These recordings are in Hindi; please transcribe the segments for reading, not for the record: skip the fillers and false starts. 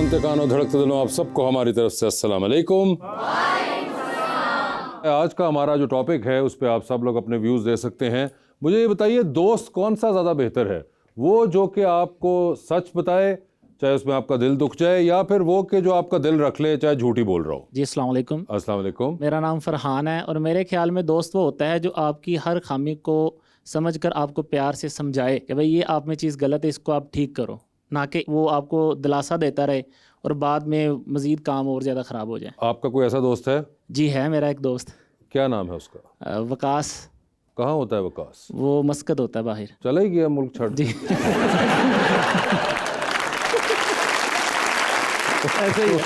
सुनते कानों धड़कते दिलों, आप सबको हमारी तरफ से अस्सलाम वालेकुम। आज का हमारा जो टॉपिक है उस पर आप सब लोग अपने व्यूज़ दे सकते हैं। मुझे ये बताइए, दोस्त कौन सा ज़्यादा बेहतर है? वो जो कि आपको सच बताए चाहे उसमें आपका दिल दुख जाए, या फिर वो कि जो आपका दिल रख ले चाहे झूठी बोल रहा हो? जी अस्सलाम वालेकुम। अस्सलाम वालेकुम। मेरा नाम फरहान है और मेरे ख्याल में दोस्त वो होता है जो आपकी हर खामी को समझकर आपको प्यार से समझाए कि भाई ये आप में चीज़ गलत है, इसको आप ठीक करो, ना कि वो आपको दिलासा देता रहे और बाद में मज़ीद काम और ज़्यादा ख़राब हो जाए। आपका कोई ऐसा दोस्त है? जी है, मेरा एक दोस्त। क्या नाम है उसका? वकास। कहाँ होता है वकास? वो मस्कत होता है बाहर। चला ही गया मुल्क छोड़। जी ऐसे ही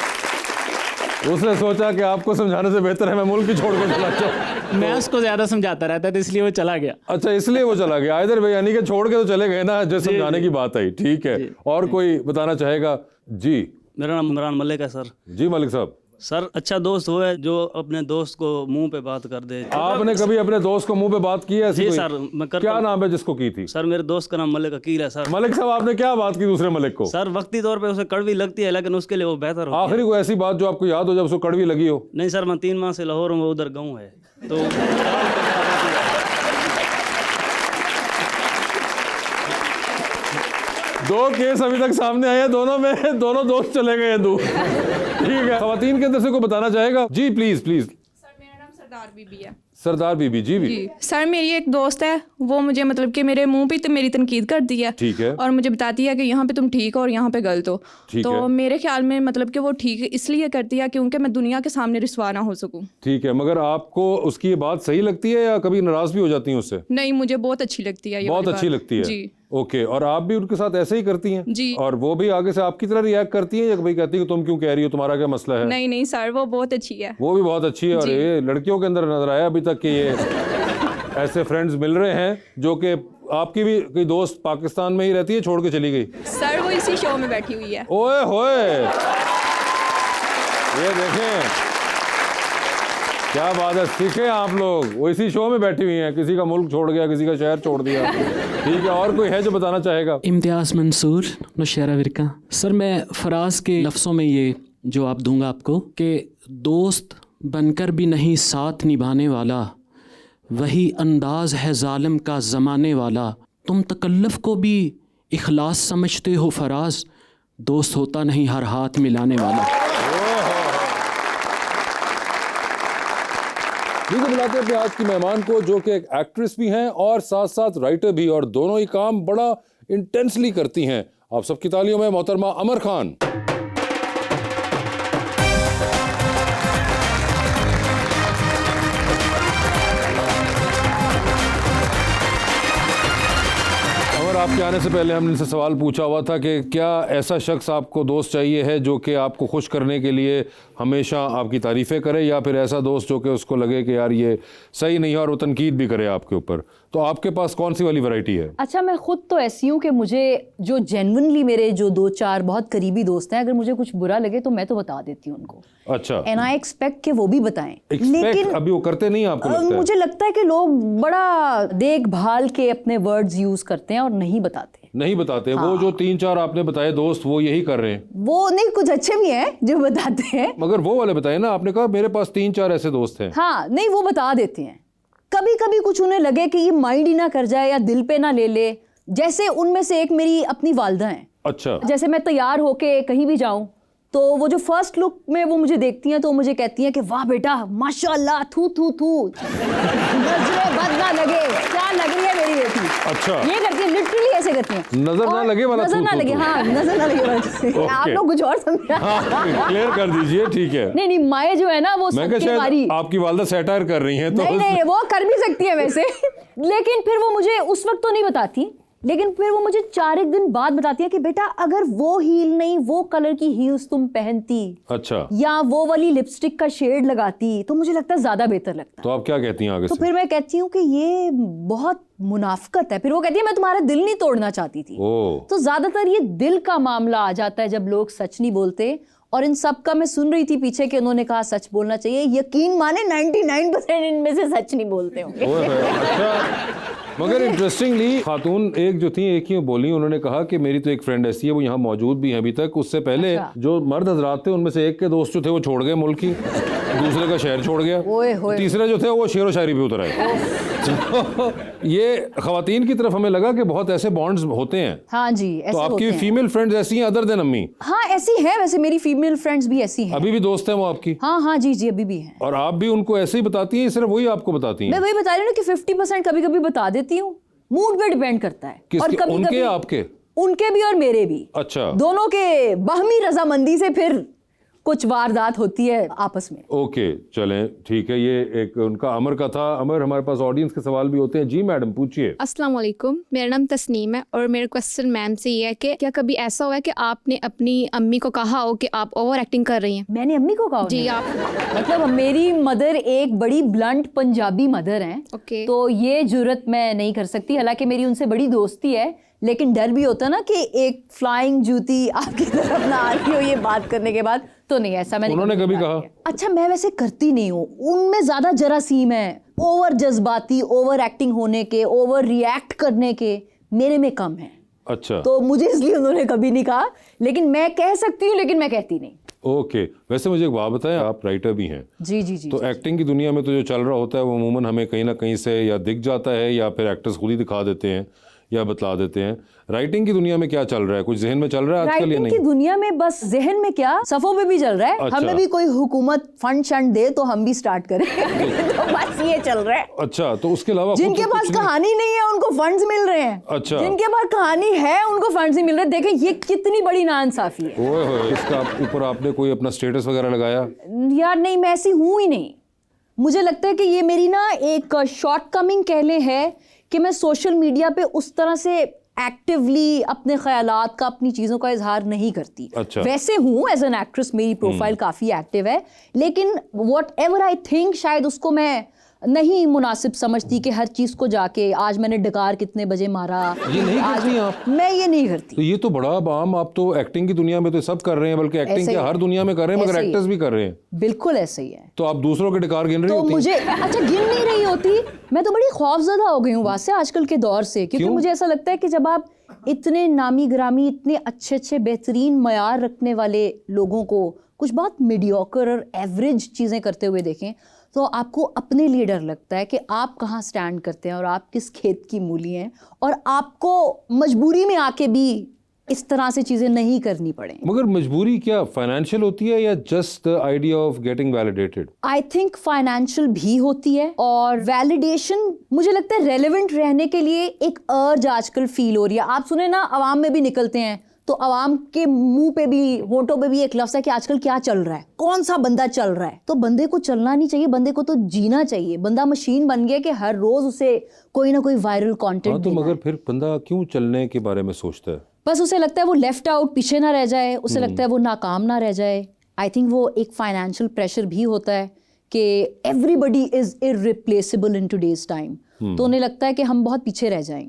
उसने सोचा कि आपको समझाने से बेहतर है मैं मुल्क ही छोड़ कर चला जाऊं। मैं उसको ज़्यादा समझाता रहता था, इसलिए वो चला गया। अच्छा, इसलिए वो चला गया। इधर भाई यानी कि छोड़ के तो चले गए ना, जो समझाने की बात आई। ठीक है, और कोई बताना चाहेगा? जी, मेरा नाम इमरान मलिक है सर। जी मलिक साहब। सर, अच्छा दोस्त वो है जो अपने दोस्त को मुंह पे बात कर दे। आपने कभी अपने दोस्त को मुंह पे बात की है ऐसी जी कोई? सर, मैं करता क्या हूं। नाम है जिसको की थी? सर, मेरे दोस्त का नाम मलिक अकील है सर। मलिक साहब, आपने क्या बात की दूसरे मलिक को? सर, वक्ती तौर पे उसे कड़वी लगती है लेकिन उसके लिए वो बेहतर हो। आखिरी कोई ऐसी बात जो आपको याद हो जब उसको कड़वी लगी हो? नहीं सर, मैं 3 माह से लाहौर हूँ, वो उधर गाँव है तो दो केस अभी तक सामने आए हैं, दोनों में दोनों दोस्त चले गए हैं दूर। ठीक है, खवातीन के अंदर से कोई बताना चाहेगा? जी प्लीज प्लीज। सर, मेरा नाम सरदार बीबी है। सरदार बीबी। जी भी। जी सर, मेरी एक दोस्त है, वो मुझे मतलब कि मेरे मुंह पे तो मेरी तनकीद करती है। ठीक है। और मुझे बताती है कि यहाँ पे तुम ठीक हो और यहाँ पे गलत हो। ठीक तो है। मेरे ख्याल में मतलब कि वो ठीक इसलिए करती है क्योंकि मैं दुनिया के सामने रिस्वा ना हो सकूं। ठीक है, मगर आपको उसकी ये बात सही लगती है या कभी नाराज भी हो जाती हैं उससे? नहीं, मुझे बहुत अच्छी लगती है ये बहुत वाली अच्छी बात। लगती है। जी। ओके, और आप भी उनके साथ ऐसे ही करती हैं? जी। और वो भी आगे से आपकी तरह रिएक्ट करती हैं या भाई कहती है कि तुम क्यों कह रही हो, तुम्हारा क्या मसला है? नहीं नहीं सर, वो बहुत अच्छी है। वो भी बहुत अच्छी है। और जी। ये लड़कियों के अंदर नजर आया अभी तक कि ये ऐसे फ्रेंड्स मिल रहे हैं जो कि आपकी भी कोई दोस्त पाकिस्तान में ही रहती है, छोड़ के चली गई? सर, वो इसी शो में बैठी हुई है। ओए होए, ये देखें क्या बात है, सीखे आप लोग। वो इसी शो में बैठी हुई हैं, किसी का मुल्क छोड़ गया, किसी का शहर छोड़ दिया। ठीक है, और कोई है जो बताना चाहेगा? इम्तियाज़ मंसूर, नौशहरा विरका। सर, मैं फराज के लफ्ज़ों में ये जवाब दूंगा आपको कि दोस्त बनकर भी नहीं साथ निभाने वाला, वही अंदाज है जालिम का ज़माने वाला। तुम तकल्लुफ़ को भी इखलास समझते हो फराज, दोस्त होता नहीं हर हाथ मिलाने वाला। ठीक है, बुलाते हैं अपने आज की मेहमान को जो कि एक एक्ट्रेस भी हैं और साथ साथ राइटर भी, और दोनों ही काम बड़ा इंटेंसली करती हैं। आप सबकी तालियों में मोहतरमा अमर खान। अमर, आपके आने से पहले हमने इनसे सवाल पूछा हुआ था कि क्या ऐसा शख्स आपको दोस्त चाहिए है जो कि आपको खुश करने के लिए हमेशा आपकी तारीफ़ें करे, या फिर ऐसा दोस्त जो कि उसको लगे कि यार ये सही नहीं है और वो तनकीद भी करे आपके ऊपर? तो आपके पास कौन सी वाली वैरायटी है? अच्छा, मैं खुद तो ऐसी हूँ कि मुझे जो जेन्युइनली मेरे जो 2-4 बहुत करीबी दोस्त हैं, अगर मुझे कुछ बुरा लगे तो मैं तो बता देती हूँ उनको। अच्छा। एंड आई एक्सपेक्ट कि वो भी बताएं। लेकिन अभी वो करते नहीं, आपको लगता है? मुझे लगता है कि लोग बड़ा देखभाल के अपने वर्ड्स यूज करते हैं और नहीं बताते। नहीं बताते। हाँ। वो जो 3-4 आपने बताए दोस्त, वो यही कर रहे हैं? वो नहीं, कुछ अच्छे भी हैं जो बताते हैं, मगर वो वाले बताए ना, आपने कहा मेरे पास 3-4 ऐसे दोस्त हैं। हाँ, नहीं वो बता देते हैं। कभी कभी कुछ उन्हें लगे कि ये माइंड ही ना कर जाए या दिल पे ना ले ले। जैसे उनमें से एक मेरी अपनी वालदा हैं। अच्छा। जैसे मैं तैयार होके कहीं भी जाऊं तो वो जो फर्स्ट लुक में वो मुझे देखती हैं तो मुझे कहती हैं कि वाह बेटा माशाल्लाह, थू थू थू, नजरें बद ना लगे, क्या लग रही है मेरी बेटी। अच्छा। ये करती है, लिटरली ऐसे करती हैं। नजर ना लगे वाला नजर थू ना थू लगे, थू। हाँ नजर ना लगे वाला। आप लोग कुछ और समझा। हाँ, क्लियर कर दीजिए। ठीक है। नहीं माए जो है ना वो मैं सबकी मारी। आपकी वालदा सैटायर कर रही हैं तो नहीं वो कर भी सकती है वैसे। लेकिन फिर वो मुझे उस वक्त तो नहीं बताती, लेकिन फिर वो मुझे 4-1 दिन बाद बताती है कि बेटा अगर वो हील नहीं, वो कलर की हील्स तुम पहनती, अच्छा, या वो वाली लिपस्टिक का शेड लगाती तो मुझे लगता है ज्यादा बेहतर लगता। तो आप क्या कहती हैं आगे तो से? फिर मैं कहती हूँ कि ये बहुत मुनाफिकत है। फिर वो कहती है मैं तुम्हारा दिल नहीं तोड़ना चाहती थी। तो ज्यादातर ये दिल का मामला आ जाता है जब लोग सच नहीं बोलते। और इन सब का मैं सुन रही थी पीछे कि उन्होंने कहा सच बोलना चाहिए। यकीन माने 99% इनमें से सच नहीं बोलते होंगे। अच्छा, मगर इंटरेस्टिंगली खातून एक जो थी, एक ही बोली, उन्होंने कहा कि मेरी तो एक फ्रेंड ऐसी है, वो यहाँ मौजूद भी है अभी तक। उससे पहले जो मर्द हजरात थे उनमें से एक के दोस्त जो थे वो छोड़ गए मुल्क ही, दूसरे का शहर छोड़ गया, तीसरे जो थे वो शेर व शायरी पे उतर आए। तो ये खवातीन की तरफ हमें लगा कि बहुत ऐसे बॉन्ड्स होते हैं। हाँ जी, ऐसे तो आपकी होते हैं। फीमेल फ्रेंड्स ऐसी हैं अदर देन अम्मी? हाँ ऐसी है, वैसे मेरी फीमेल फ्रेंड्स भी ऐसी हैं। अभी भी दोस्त हैं वो आपकी? हाँ हाँ जी जी, अभी भी हैं। और आप भी उनको ऐसे ही बताती हैं, सिर्फ वही आपको बताती हैं? मैं वही बता रही हूँ कि 50% कभी कभी बता देती हूँ, मूड पे डिपेंड करता है। किसके? कभी उनके कभी या आपके? उनके भी और मेरे भी। अच्छा, दोनों के बाहमी रजामंदी से फिर कुछ वारदात होती है आपस में। ओके, चलें, ठीक है। ये एक उनका अमर का था। अमर, हमारे पास ऑडियंस के सवाल भी होते हैं। जी मैडम, पूछिए। अस्सलाम वालेकुम, मेरा नाम तस्नीम है और मेरा क्वेश्चन मैम से ये है कि क्या कभी ऐसा हुआ है कि आपने अपनी अम्मी को कहा हो कि आप ओवर एक्टिंग कर रही हैं? मैंने अम्मी को कहा? जी, आप। मतलब मेरी मदर एक बड़ी ब्लंट पंजाबी मदर हैं, ओके। तो ये जुर्रत मैं नहीं कर सकती। हालांकि मेरी उनसे बड़ी दोस्ती है, लेकिन डर भी होता है ना कि एक फ्लाइंग जूती आपकी तरफ ना आ रही हो ये बात करने के बाद। तो नहीं, ऐसा मैंने उन्होंने कभी कहा? अच्छा, मैं वैसे करती नहीं हूँ, उनमें ज्यादा जरासीम है, ओवर जज्बाती, ओवर एक्टिंग होने के, ओवर रिएक्ट करने के मेरे में कम है। अच्छा, तो मुझे इसलिए उन्होंने कभी नहीं कहा, लेकिन मैं कह सकती हूँ, लेकिन मैं कहती नहीं। ओके। वैसे मुझे एक बात बताएं, आप राइटर भी हैं। जी जी जी। तो एक्टिंग की दुनिया में तो जो चल रहा होता है वो अमूमन हमें कहीं ना कहीं से या दिख जाता है या फिर एक्टर्स खुद ही दिखा देते हैं या बतला देते हैं। राइटिंग की दुनिया में क्या चल रहा है? कुछ जहन में चल रहा है आजकल या राइटिंग नहीं? की दुनिया में बस जहन में क्या, सफों पे भी चल रहा है। अच्छा। हमें भी कोई हुकूमत फंड शंड दे तो हम भी स्टार्ट करें। तो बस ये चल रहा है। अच्छा, तो उसके अलावा जिनके कुछ पास नहीं? कहानी नहीं है उनको फंड्स मिल रहे हैं। अच्छा। जिनके पास कहानी है उनको फंड्स नहीं मिल रहे। देखें ये कितनी बड़ी नाइंसाफी है। ओए होए, इसका ऊपर आपने कोई अपना स्टेटस वगैरह लगाया? यार नहीं, मैं ऐसी हूं ही नहीं। मुझे लगता है कि ये मेरी ना एक शॉर्ट कमिंग कह ले है कि मैं सोशल मीडिया पे उस तरह से एक्टिवली अपने ख्यालात का, अपनी चीज़ों का इजहार नहीं करती। अच्छा। वैसे हूँ एज एन एक्ट्रेस, मेरी प्रोफाइल काफ़ी एक्टिव है, लेकिन वॉट एवर आई थिंक शायद उसको मैं नहीं मुनासिब समझती कि हर चीज़ को जाके आज मैंने डकार कितने बजे मारा, ये नहीं आज करती आप? मैं ये नहीं करती। तो ये तो बड़ा आम, आप तो एक्टिंग की दुनिया में तो सब कर रहे हैं, बल्कि एक्टिंग ऐसे क्या ही हर दुनिया में कर रहे हैं, मगर ऐसे ही। एक्टर्स भी कर रहे हैं। बिल्कुल ऐसे ही है। तो आप दूसरों के डकार गिन रही तो होती हैं? मुझे अच्छा गिन नहीं रही होती, मैं तो बड़ी खौफजदा हो गई हूँ वासे आजकल के दौर से, क्योंकि क्यों? मुझे ऐसा लगता है कि जब आप इतने नामी ग्रामी, इतने अच्छे अच्छे बेहतरीन मयार रखने वाले लोगों को कुछ बहुत मीडियोकर और एवरेज चीज़ें करते हुए देखें, तो आपको अपने लिए डर लगता है कि आप कहाँ स्टैंड करते हैं और आप किस खेत की मूली हैं, और आपको मजबूरी में आके भी इस तरह से चीज़ें नहीं करनी पड़े। मगर मजबूरी क्या फाइनेंशियल होती है या just the idea of getting validated? I think financial भी होती है, और वैलिडेशन मुझे लगता है रेलेवेंट रहने के लिए एक अर्ज आजकल फील हो रही है। आप सुने ना, अवाम में भी निकलते हैं तो अवाम के मुंह पे भी, होंठों पे भी एक लफ्ज़ है कि आजकल क्या चल रहा है, कौन सा बंदा चल रहा है। तो बंदे को चलना नहीं चाहिए, बंदे को तो जीना चाहिए। बंदा मशीन बन गया कि हर रोज उसे कोई ना कोई वायरल कंटेंट हाँ, तो मगर फिर बंदा क्यों चलने के बारे में सोचता है? बस उसे लगता है वो लेफ्ट आउट, पीछे ना रह जाए, उसे लगता है वो नाकाम ना रह जाए। आई थिंक वो एक फाइनेंशियल प्रेशर भी होता है कि everybody is irreplaceable in today's time, तो उन्हें लगता है कि हम बहुत पीछे रह जाएंगे।